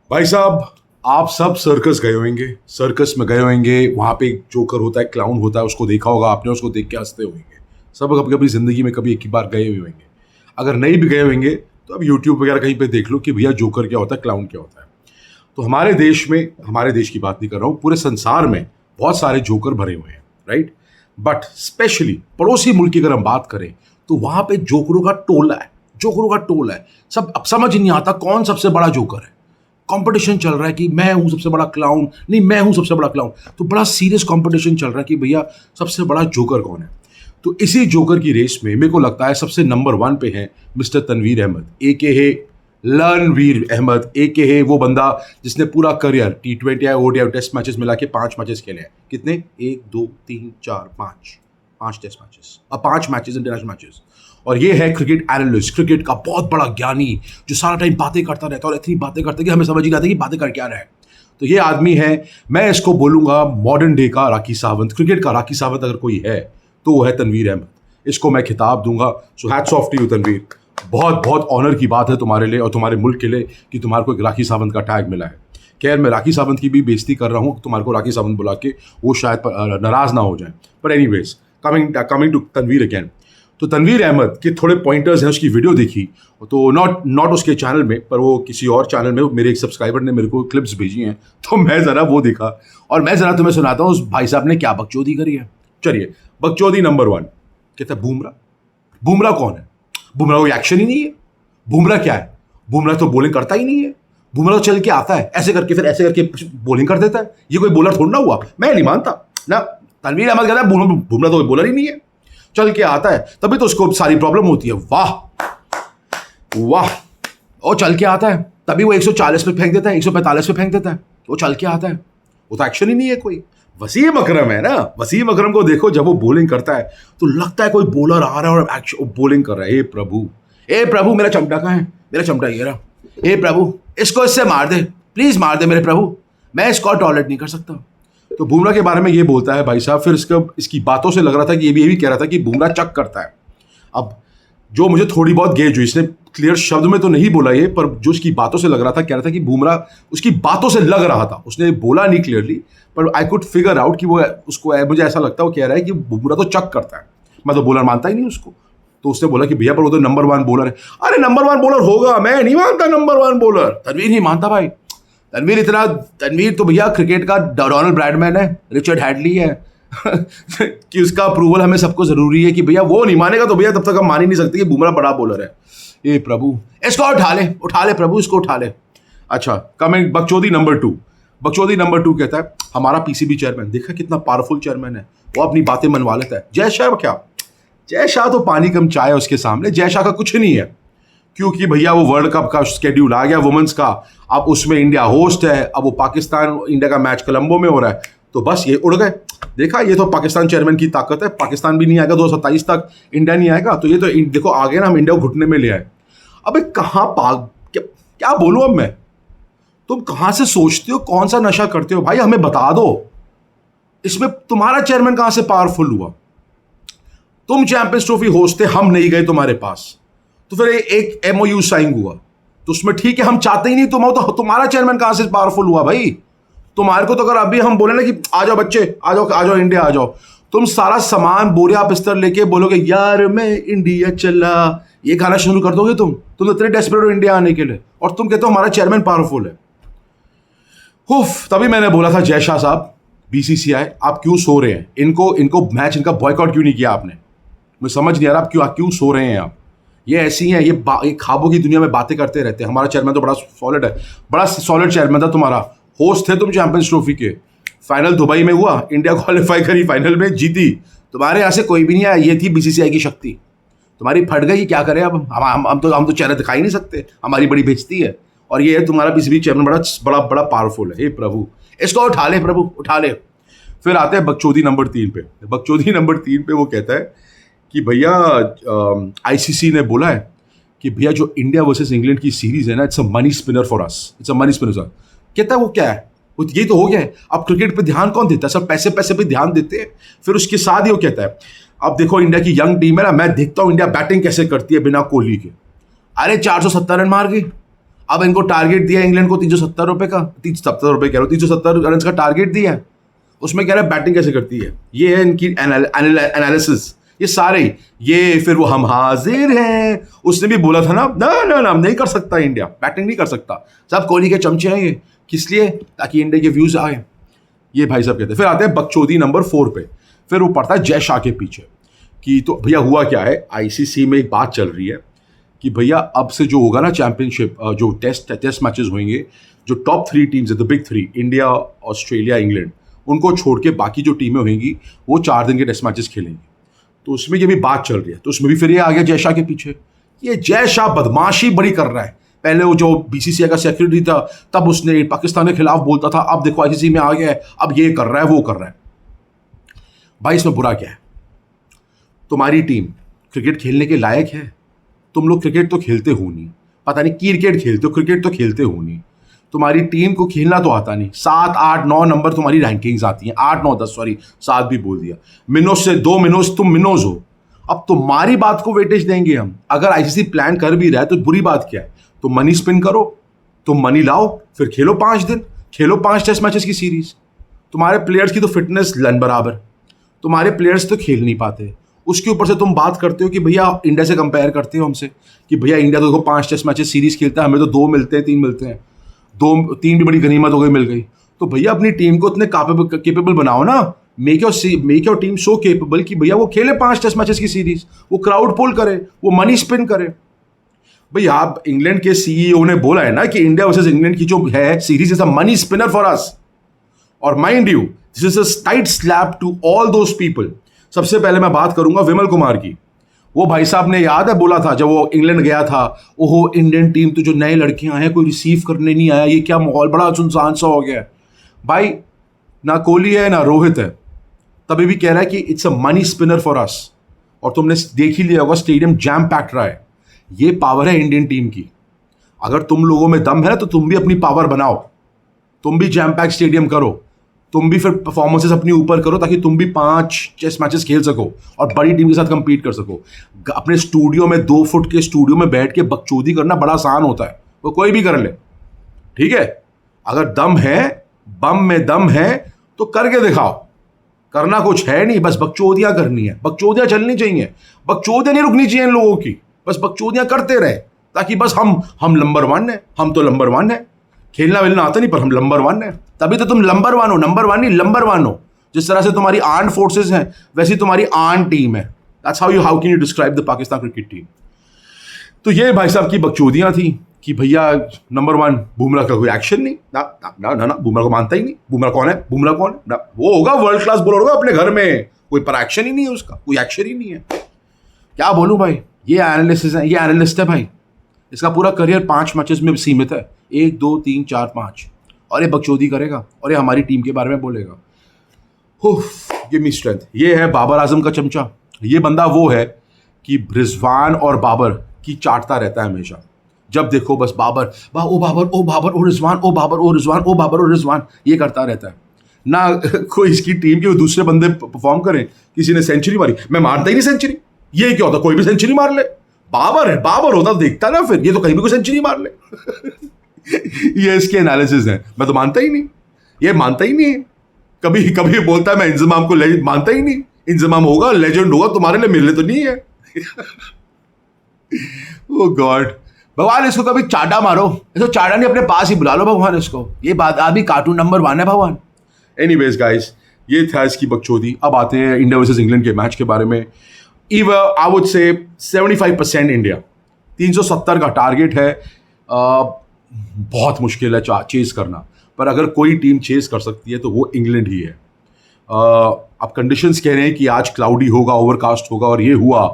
भाई साहब, आप सब सर्कस गए होंगे, सर्कस में गए होंगे। वहाँ पे एक जोकर होता है, क्लाउन होता है, उसको देखा होगा आपने, उसको देख के हंसते होंगे। सब कभी कभी ज़िंदगी में कभी एक ही बार गए हुए होंगे। अगर नहीं भी गए होंगे तो अब यूट्यूब वगैरह कहीं पे देख लो कि भैया जोकर क्या होता है, क्लाउन क्या होता है। तो हमारे देश में, हमारे देश की बात नहीं कर रहा हूँ, पूरे संसार में बहुत सारे जोकर भरे हुए हैं, राइट। बट स्पेशली पड़ोसी मुल्क की अगर हम बात करें तो वहाँ पे जोकरों का टोला है, जोकरों का टोला है। सब अब समझ ही नहीं आता कौन सबसे बड़ा जोकर है। कंपटीशन चल रहा है कि मैं हूं सबसे बड़ा क्लाउन, नहीं मैं हूं सबसे बड़ा क्लाउन। तो बड़ा सीरियस कंपटीशन चल रहा है कि भैया सबसे बड़ा जोकर कौन है। तो इसी जोकर की रेस में मेरे को लगता है सबसे नंबर 1 पे है मिस्टर तनवीर अहमद, ए के है लर्नवीर अहमद, ए के है वो बंदा जिसने पूरा करियर T20 या ODI टेस्ट मैचेस मिला के 5 मैचेस खेले हैं। कितने? 1 2 3 4 5 टेस्ट मैचेस और 5 मैचेस इंटरनेशनल मैचेस। और ये है क्रिकेट एनालिस्ट, क्रिकेट का बहुत बड़ा ज्ञानी, जो सारा टाइम बातें करता रहता है और इतनी बातें करता है कि हमें समझ ही नहीं आता कि बातें कर क्या रहा है। तो ये आदमी है, मैं इसको बोलूंगा मॉडर्न डे का राखी सावंत। क्रिकेट का राखी सावंत अगर कोई है तो वो है तनवीर अहमद। इसको मैं खिताब दूंगा। So hats off to you Tanveer. बहुत बहुत ऑनर की बात है तुम्हारे लिए और तुम्हारे मुल्क के लिए कि तुम्हारे को एक राखी सावंत का टैग मिला है। खैर, मैं राखी सावंत की भी बेइज्जती कर रहा हूँ तुम्हारे को राखी सावंत बुला के, वो शायद नाराज ना हो जाए। पर anyways, coming to Tanveer again. तो तनवीर अहमद के थोड़े पॉइंटर्स हैं, उसकी वीडियो देखी तो नॉट उसके चैनल में, पर वो किसी और चैनल में मेरे एक सब्सक्राइबर ने मेरे को क्लिप्स भेजी हैं, तो मैं ज़रा वो देखा और मैं ज़रा तुम्हें सुनाता हूँ उस भाई साहब ने क्या बकचोदी करी है। चलिए, बकचोदी नंबर 1 कहता है बुमराह। बुमराह कौन है? बुमराह कोई एक्शन ही नहीं है। बुमराह क्या है? बुमराह तो बॉलिंग करता ही नहीं है। बुमराह तो चल के आता है ऐसे करके, फिर ऐसे करके बॉलिंग कर देता है। ये कोई बॉलर थोड़ा ना हुआ, मैं नहीं मानता ना। तनवीर अहमद कहता है बुमराह तो कोई बॉलर ही नहीं है, चल के आता है तभी तो उसको सारी प्रॉब्लम होती है। वाह वाह, वो चल के आता है तभी वो 140 पे फेंक देता है, 145 पे फेंक देता है, वो चल के आता है। वो तो एक्शन ही नहीं है कोई। वसीम अकरम है ना, वसीम अकरम को देखो, जब वो बॉलिंग करता है तो लगता है कोई बॉलर आ रहा है और एक्शन बॉलिंग कर रहा है। ए प्रभु मेरा चमटा कहाँ है? मेरा चमटा ये रहा। ए प्रभु, इसको इससे मार दे, प्लीज मार दे मेरे प्रभु, मैं इसको टॉलरेट नहीं कर सकता। तो बुमराह के बारे में ये बोलता है भाई साहब। फिर इसकी बातों से लग रहा था कि ये भी कह रहा था कि बुमराह चक करता है। अब जो मुझे थोड़ी बहुत गेज हुई, इसने क्लियर शब्द में तो नहीं बोला ये, पर जो इसकी बातों से लग रहा था, कह रहा था कि बुमराह, उसकी बातों से लग रहा था, उसने बोला नहीं क्लियरली, पर आई कुड फिगर आउट कि वो उसको, मुझे ऐसा लगता है वो कह रहा है कि बुमराह तो चक करता है, मैं तो बॉलर मानता ही नहीं उसको। तो उसने बोला कि भैया पर वो तो नंबर 1 बॉलर है। अरे नंबर 1 बॉलर होगा, मैं नहीं मानता नंबर 1 बॉलर। तनवीर नहीं मानता भाई। तनवीर तो भैया क्रिकेट का डोनाल्ड ब्रैडमैन है, रिचर्ड हैडली है कि उसका अप्रूवल हमें सबको जरूरी है कि भैया वो नहीं मानेगा तो भैया तब तक हम मान ही नहीं सकते कि बुमराह बड़ा बॉलर है। ए प्रभु, इसको उठा ले प्रभु, इसको उठा ले। अच्छा, कमिंग बकचोदी नंबर 2। बकचोदी नंबर 2 कहता है हमारा पीसीबी चेयरमैन, देखा कितना पावरफुल चेयरमैन है, वो अपनी बातें मनवा लेता है। जय शाह क्या? जय शाह तो पानी कम चाय है उसके सामने। जय शाह का कुछ नहीं है, क्योंकि भैया वो वर्ल्ड कप का शेड्यूल आ गया वुमेन्स का, अब उसमें इंडिया होस्ट है। अब वो पाकिस्तान इंडिया का मैच कोलंबो में हो रहा है, तो बस ये उड़ गए। देखा, ये तो पाकिस्तान चेयरमैन की ताकत है। पाकिस्तान भी नहीं आएगा 2027 तक, इंडिया नहीं आएगा, तो ये तो देखो आ गया ना, हम इंडिया को घुटने में ले आए। अबे कहाँ क्या बोलूं अब मैं? तुम कहाँ से सोचते हो, कौन सा नशा करते हो भाई, हमें बता दो। इसमें तुम्हारा चेयरमैन कहाँ से पावरफुल हुआ? तुम चैंपियंस ट्रॉफी होस्ट थे, हम नहीं गए तुम्हारे पास, तो फिर एक MOU साइन हुआ, तो उसमें ठीक है हम चाहते ही नहीं तुम हो, तो तुम्हारा चेयरमैन कहां से पावरफुल हुआ भाई? तुम्हारे को तो अगर अभी हम बोले ना कि आ जाओ बच्चे, आ जाओ इंडिया आ जाओ, तुम सारा सामान बोरिया बिस्तर लेके बोलोगे यार मैं इंडिया चला, ये गाना शुरू कर दोगे। तुम इतने डेस्परेट हो इंडिया आने के लिए, और तुम कहते हो हमारा चेयरमैन पावरफुल है। उफ, तभी मैंने बोला था जय शाह साहब, BCCI आप क्यों सो रहे हैं? इनको मैच इनका बॉयकॉट क्यों नहीं किया आपने? मुझे समझ नहीं आ रहा आप क्यों सो रहे हैं आप। ये ऐसी हैं, ये ख्वाबों की दुनिया में बातें करते रहते हैं। हमारा चेयरमैन तो बड़ा सॉलिड है, बड़ा सॉलिड चेयरमैन था तुम्हारा। होस्ट थे तुम चैंपियंस ट्रॉफी के, फाइनल दुबई में हुआ, इंडिया क्वालिफाई करी, फाइनल में जीती, तुम्हारे यहाँ से कोई भी नहीं आया। ये थी BCCI की शक्ति, तुम्हारी फट गई, क्या करें अब हम तो चेहरा दिखा ही नहीं सकते, हमारी बड़ी बेइज्जती है। और ये है तुम्हारा BCCI चेयरमैन बड़ा पावरफुल है। हे प्रभु, इसको उठा ले प्रभु, उठा ले। फिर आते हैं बकचोदी नंबर 3 पे। बकचोदी नंबर 3 पे वो कहता है कि भैया ICC ने बोला है कि भैया जो इंडिया वर्सेस इंग्लैंड की सीरीज है ना, it's a money spinner for us, it's a money spinner sir. कहता है वो क्या है, वो ये तो हो गया है, अब क्रिकेट पे ध्यान कौन देता है, सब पैसे पे ध्यान देते हैं। फिर उसके साथ ही वो कहता है अब देखो इंडिया की यंग टीम है ना, मैं देखता हूँ इंडिया बैटिंग कैसे करती है बिना कोहली के। अरे 470 रन मार गई, अब इनको टारगेट दिया इंग्लैंड को 370 रुपये का, 370 रुपये कह रहा हूँ, 370 रन का टारगेट दिया है। उसमें कह रहा है बैटिंग कैसे करती है, ये है इनकी एनालिसिस, ये सारे, ये फिर वो हम हाजिर हैं, उसने भी बोला था ना, ना ना नहीं कर सकता इंडिया, बैटिंग नहीं कर सकता। सब कोहली के चमचे हैं ये, किस लिए, ताकि इंडिया के व्यूज आए, ये भाई साहब कहते हैं। फिर आते हैं बकचोदी नंबर 4 पे, फिर वो पड़ता है जय शाह के पीछे कि तो भैया हुआ क्या है, आईसीसी में एक बात चल रही है कि भैया अब से जो होगा ना चैंपियनशिप, जो टेस्ट मैचेस होंगे, जो टॉप 3 टीम्स है, the big 3, India, Australia, England, उनको छोड़ के बाकी जो टीमें होंगी वो 4 दिन के टेस्ट मैचेस खेलेंगी। तो उसमें ये भी बात चल रही है, तो उसमें भी फिर ये आ गया जय शाह के पीछे। ये जय शाह बदमाशी बड़ी कर रहा है। पहले वो जो बीसीसीआई का सेक्रेटरी था तब उसने पाकिस्तान के खिलाफ बोलता था, अब देखो आईसीसी में आ गया है, अब ये कर रहा है वो कर रहा है। भाई इसमें बुरा क्या है, तुम्हारी टीम क्रिकेट खेलने के लायक है? तुम लोग क्रिकेट तो खेलते हो नहीं, पता नहीं क्रिकेट खेलते हो, क्रिकेट तो खेलते हो नहीं, तुम्हारी टीम को खेलना तो आता नहीं। 7, 8, 9 नंबर तुम्हारी रैंकिंग्स आती हैं, 8, 9, 10, सॉरी 7 भी बोल दिया। मिनोज से 2 मिनोज, तुम मिनोज हो। अब तुम्हारी बात को वेटेज देंगे हम। अगर आईसीसी प्लान कर भी रहा है तो बुरी बात क्या है, तुम मनी स्पिन करो, तुम मनी लाओ, फिर खेलो 5 दिन, खेलो 5 टेस्ट मैचेस की सीरीज। तुम्हारे प्लेयर्स की तो फिटनेस लन बराबर, तुम्हारे प्लेयर्स तो खेल नहीं पाते। उसके ऊपर से तुम बात करते हो कि भैया इंडिया से कंपेयर करते हो हमसे कि भैया इंडिया तो देखो 5 टेस्ट मैचेस सीरीज खेलता है, हमें तो 2 मिलते हैं, 3 मिलते हैं, 2-3 भी बड़ी गनीमत हो गई, मिल गई। तो भैया अपनी टीम को इतने केपेबल बनाओ ना, make your team so capable कि भैया वो खेले 5 टेस्ट मैचेस की सीरीज, वो क्राउड पुल करे, वो मनी स्पिन करे। भैया आप इंग्लैंड के सीईओ ने बोला है ना कि इंडिया वर्सेस इंग्लैंड की जो है series is a money spinner for us. और mind you this is a tight slap to all those people. सबसे पहले मैं बात करूंगा विमल कुमार की। वो भाई साहब ने याद है बोला था जब वो इंग्लैंड गया था, ओहो इंडियन टीम तो जो नए लड़के आए हैं कोई रिसीव करने नहीं आया, ये क्या माहौल बड़ा सुनसान सा हो गया है। भाई ना कोहली है ना रोहित है, तभी भी कह रहा है कि it's a money spinner for us. और तुमने देख ही लिया होगा स्टेडियम जैम पैक्ड रहा है। ये पावर है इंडियन टीम की। अगर तुम लोगों में दम है ना तो तुम भी अपनी पावर बनाओ, तुम भी जैम पैक स्टेडियम करो, तुम भी फिर परफॉर्मेंसेस अपनी ऊपर करो ताकि तुम भी 5 टेस्ट मैचेस खेल सको और बड़ी टीम के साथ कंपीट कर सको। अपने स्टूडियो में 2 फुट के स्टूडियो में बैठ के बकचोदी करना बड़ा आसान होता है, वो कोई भी कर ले, ठीक है। अगर दम है, बम में दम है तो करके दिखाओ। करना कुछ है नहीं, बस बकचोदियां करनी है, बकचोदियां चलनी चाहिए, बकचोदियां नहीं रुकनी चाहिए इन लोगों की, बस बकचोदियां करते रहे ताकि बस हम नंबर 1 है, हम तो नंबर 1 है, खेलना वेलना आता नहीं पर हम नंबर 1 है। तभी तो तुम नंबर 1 हो, नंबर 1 नहीं नंबर 1 हो। जिस तरह से तुम्हारी आर्म्ड फोर्सेस हैं वैसी तुम्हारी आर्म टीम है। That's how can you describe the Pakistan cricket team. तो ये भाई साहब की बकचोदियां थी कि भैया नंबर 1 बुमराह का कोई एक्शन नहीं, ना ना ना ना, बुमराह को मानता ही नहीं। बुमराह कौन है, बुमराह कौन है ना, वो होगा वर्ल्ड क्लास बॉलर होगा अपने घर में, कोई पर एक्शन ही नहीं है उसका, कोई एक्शन ही नहीं है। क्या बोलूं भाई, ये एनालिसिस है, ये एनालिस्ट है भाई, इसका पूरा करियर 5 मैचेस में सीमित है, 1, 2, 3, 4, 5, और ये बकचोदी करेगा और ये हमारी टीम के बारे में बोलेगा। Give me strength. ये है बाबर आजम का चमचा। ये बंदा वो है कि रिजवान और बाबर की चाटता रहता है हमेशा। जब देखो बस बाबर, ओ बाबर, ओ बाबर, ओ रिजवान, ओ बाबर, ओ रिजवान, ओ बाबर, ओ रिजवान, ये करता रहता है ना। कोई इसकी टीम के दूसरे बंदे परफॉर्म करें, किसी ने सेंचुरी मारी, मैं मारता ही नहीं सेंचुरी, ये क्या होता, कोई भी सेंचुरी मार ले, बाबर है, बाबर होता देखता ना, फिर ये तो कहीं भी कोई सेंचुरी मार ले। ये इसके एनालिसिस है, मैं तो मानता ही नहीं, ये मानता ही नहीं है। कभी कभी बोलता है मैं इंजमाम को मानता ही नहीं, इंजमाम होगा, लेजेंड होगा, तुम्हारे लिए मेरे लिए तो नहीं है। ओ गॉड, भगवान इसको कभी चाटा मारो, इसको चाटा नहीं अपने पास ही बुला लो भगवान इसको, ये बात अभी कार्टून नंबर 1 है भगवान। एनीवेज गाइस, ये था इसकी बकचोदी। अब आते हैं इंडिया वर्सेस इंग्लैंड के मैच के बारे में। आई वुड से 75% इंडिया, 370 का टारगेट है। बहुत मुश्किल है चेस करना, पर अगर कोई टीम चेस कर सकती है तो वो इंग्लैंड ही है। अब कंडीशंस कह रहे हैं कि आज क्लाउडी होगा, ओवरकास्ट होगा, और ये हुआ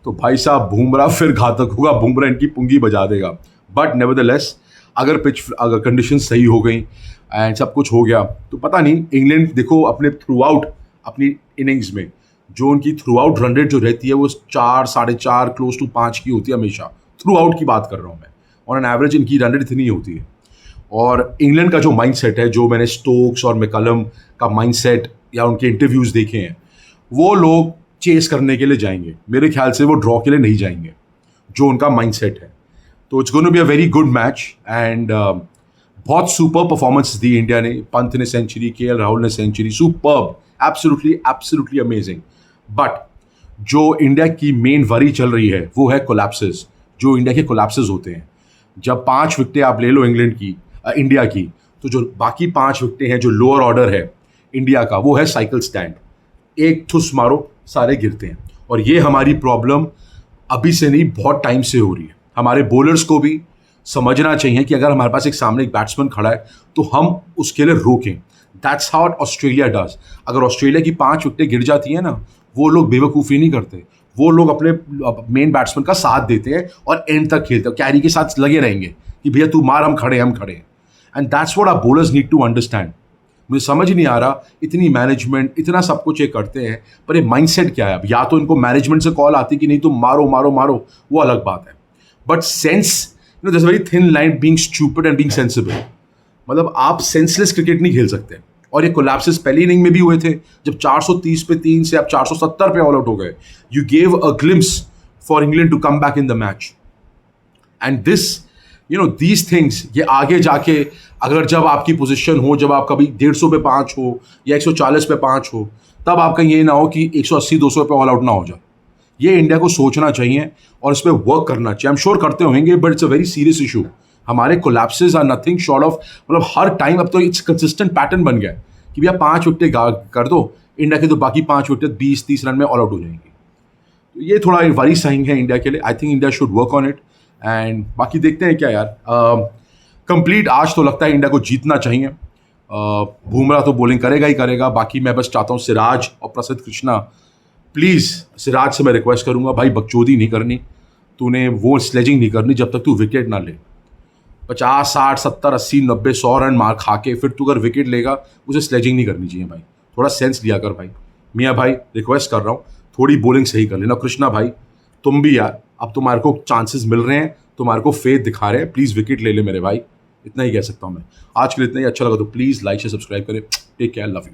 तो भाई साहब बुमराह फिर घातक होगा, बुमराह इनकी पुंगी बजा देगा। बट नेवरदलेस अगर कंडीशन सही हो गई एंड सब कुछ हो गया तो पता नहीं, इंग्लैंड देखो अपने थ्रू आउट अपनी इनिंग्स में जो उनकी थ्रू आउट रन रेट जो रहती है वो 4, 4.5 क्लोज टू 5 की होती है हमेशा। थ्रू आउट की बात कर रहा हूँ मैं, ऑन एन एवरेज इनकी रन रेट इतनी होती है। और इंग्लैंड का जो माइंड सेट है, जो मैंने स्टोक्स और मैकलम का माइंड सेट या उनके इंटरव्यूज़ देखे हैं, वो लोग चेस करने के लिए जाएंगे। मेरे ख्याल से वो ड्रॉ के लिए नहीं जाएंगे, जो उनका माइंड सेट है। तो it's going to be a very good match and बहुत सुपर परफॉर्मेंस दी इंडिया ने. पंत ने सेंचुरी, केएल राहुल ने century, superb, absolutely absolutely amazing. But जो इंडिया की मेन वरी चल रही है वो है कोलैप्सेस. जो इंडिया के कोलैप्सेस होते हैं, जब 5 विकेटें आप ले लो इंडिया की, तो जो बाकी 5 विकेटें हैं, जो लोअर ऑर्डर है इंडिया का, वो है साइकिल स्टैंड. एक ठुस मारो, सारे गिरते हैं. और ये हमारी प्रॉब्लम अभी से नहीं, बहुत टाइम से हो रही है. हमारे बॉलर्स को भी समझना चाहिए कि अगर हमारे पास एक सामने एक बैट्समैन खड़ा है तो हम उसके लिए रोकें. That's how Australia does. अगर ऑस्ट्रेलिया की 5 विकेटें गिर जाती हैं ना, वो लोग बेवकूफ़ी नहीं करते. वो लोग अपने मेन बैट्समैन का साथ देते हैं और एंड तक खेलते हैं, कैरी के साथ लगे रहेंगे कि भैया तू मार, हम खड़े हैं. And that's what our bowlers need to understand. मुझे समझ नहीं आ रहा, इतनी मैनेजमेंट, इतना सब कुछ ये करते हैं, पर ये माइंडसेट क्या है? अब या तो इनको मैनेजमेंट से कॉल आती कि नहीं तुम मारो मारो मारो, वो अलग बात है. But sense, there is a very thin line being stupid and being sensible. मतलब आप सेंसलेस क्रिकेट नहीं खेल सकते. और ये कोलैप्सेस पहली इनिंग में भी हुए थे, जब 430 पे 3 से आप 470 पे ऑल आउट हो गए. You gave a glimpse for England to come back in the match. And this, these things, ये आगे जाके अगर जब आपकी पोजीशन हो, जब आप कभी 150 पे 5 हो या 140 पे 5 हो, तब आपका ये ना हो कि 180-200 पे ऑल आउट ना हो जाए. ये इंडिया को सोचना चाहिए और इस पर वर्क करना चाहिए. आई एम श्योर करते होंगे, but it's a very serious issue. हमारे collapses are nothing short of, मतलब हर टाइम अब तो इट्स कंसिस्टेंट पैटर्न बन गया कि भैया 5 विकेटें कर दो इंडिया के, तो बाकी 5 विकेट 20-30 रन में ऑल आउट हो जाएंगी. तो ये थोड़ा वरी साइन है इंडिया के लिए. I think India should work on it. And बाकी देखते हैं क्या यार. कंप्लीट आज तो लगता है इंडिया को जीतना चाहिए. बुमराह तो बॉलिंग करेगा ही करेगा. बाकी मैं बस चाहता हूँ सिराज और प्रसिद्ध कृष्णा, प्लीज़ सिराज से मैं रिक्वेस्ट करूँगा, भाई बकचोदी नहीं करनी, तूने वो स्लेजिंग नहीं करनी जब तक तू विकेट ना ले. 50, 60, 70, 80, 90, 100 रन मार खा के फिर तू अगर विकेट लेगा, उसे स्लेजिंग नहीं करनी चाहिए भाई. थोड़ा सेंस लिया कर भाई. मियाँ भाई रिक्वेस्ट कर रहा हूँ, थोड़ी बॉलिंग सही कर लेना. कृष्णा भाई तुम भी यार, अब तुम्हारे को चांसेस मिल रहे हैं, तुम्हारे को फेथ दिखा रहे हैं, प्लीज़ विकेट ले ले मेरे भाई. इतना ही कह सकता हूँ मैं. आज के लिए इतना ही. अच्छा लगा तो प्लीज़ लाइक से सब्सक्राइब करें. Take care, love you.